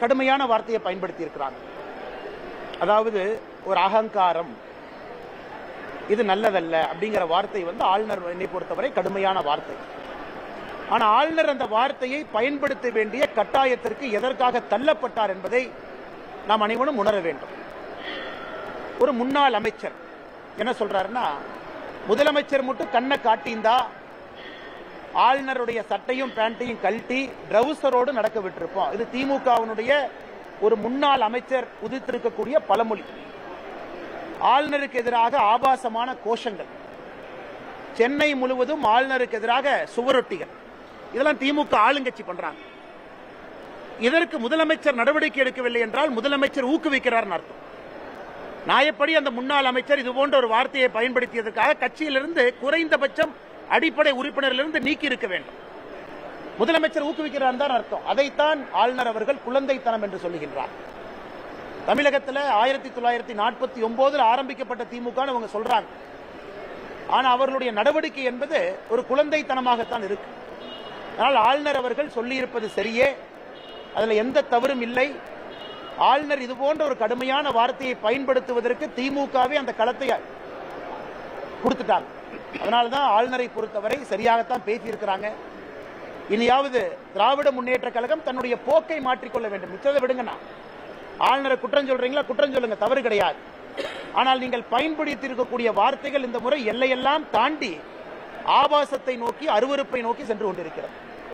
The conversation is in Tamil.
கடுமையான வார்த்தையை பயன்படுத்தி இருக்கிறாங்க. அதாவது ஒரு அகங்காரம், இது நல்லதல்ல அப்படிங்கிற வார்த்தை ஆளுநர் என்னை பொறுத்தவரை கடுமையான வார்த்தை. ஆனா ஆளுநர் அந்த வார்த்தையை பயன்படுத்த வேண்டிய கட்டாயத்திற்கு எதற்காக தள்ளப்பட்டார் என்பதை நாம் அனைவரும் உணர வேண்டும். ஒரு முன்னாள் அமைச்சர் என்ன சொல்றாருன்னா, முதலமைச்சர் மட்டும் கண்ணை காட்டியிருந்தா ஆளுநருடைய சட்டையும் பேண்டையும் கழட்டி ட்ரவுசரோடு நடக்க விட்டிருப்போம். இது திமுகவினுடைய ஒரு முன்னாள் அமைச்சர் உதித்திருக்கக்கூடிய பழமொழி. ஆளுநருக்கு எதிராக ஆபாசமான கோஷங்கள், சென்னை முழுவதும் ஆளுநருக்கு எதிராக சுவரொட்டிகள், இதெல்லாம் திமுக ஆளுங்கட்சி பண்றாங்க. இதற்கு முதலமைச்சர் நடவடிக்கை எடுக்கவில்லை என்றால் முதலமைச்சர் ஊக்குவிக்கிறார் அர்த்தம். நியாயப்படி அந்த முன்னாள் அமைச்சர் இது போன்ற ஒரு வார்த்தையை பயன்படுத்தியதற்காக கட்சியிலிருந்து குறைந்தபட்சம் அடிப்படை உறுப்பினரிலிருந்து நீக்கி இருக்க வேண்டும். முதலமைச்சர் ஊக்குவிக்கிறார் தான் அர்த்தம். அதைத்தான் ஆளுநர் அவர்கள் குழந்தைத்தனம் என்று சொல்லுகின்றார். தமிழகத்தில் 1949 ஆரம்பிக்கப்பட்ட திமுக அவங்க சொல்றாங்க. ஆனா அவர்களுடைய நடவடிக்கை என்பது ஒரு குழந்தைத்தனமாகத்தான் இருக்கு. ஆனால் ஆளுநர் அவர்கள் சொல்லியிருப்பது சரியே, அதுல எந்த தவறும் இல்லை. ஆளுநர் இது போன்ற ஒரு கடுமையான வார்த்தையை பயன்படுத்துவதற்கு திமுகவே அந்த களத்தை கொடுத்துட்டாங்க. அதனால்தான் ஆளுநரை பொறுத்தவரை சரியாகத்தான் பேசியிருக்கிறாங்க. இனியாவது திராவிட முன்னேற்ற கழகம் தன்னுடைய போக்கை மாற்றிக்கொள்ள வேண்டும். மிச்சதை விடுங்கண்ணா, ஆளுநரை குற்றம் சொல்றீங்களா, குற்றம் சொல்லுங்க, தவறு கிடையாது. ஆனால் நீங்கள் பயன்படுத்தி இருக்கக்கூடிய வார்த்தைகள் இந்த முறை எல்லையெல்லாம் தாண்டி ஆபாசத்தை நோக்கி, அருவருப்பை நோக்கி சென்று கொண்டிருக்கிறது.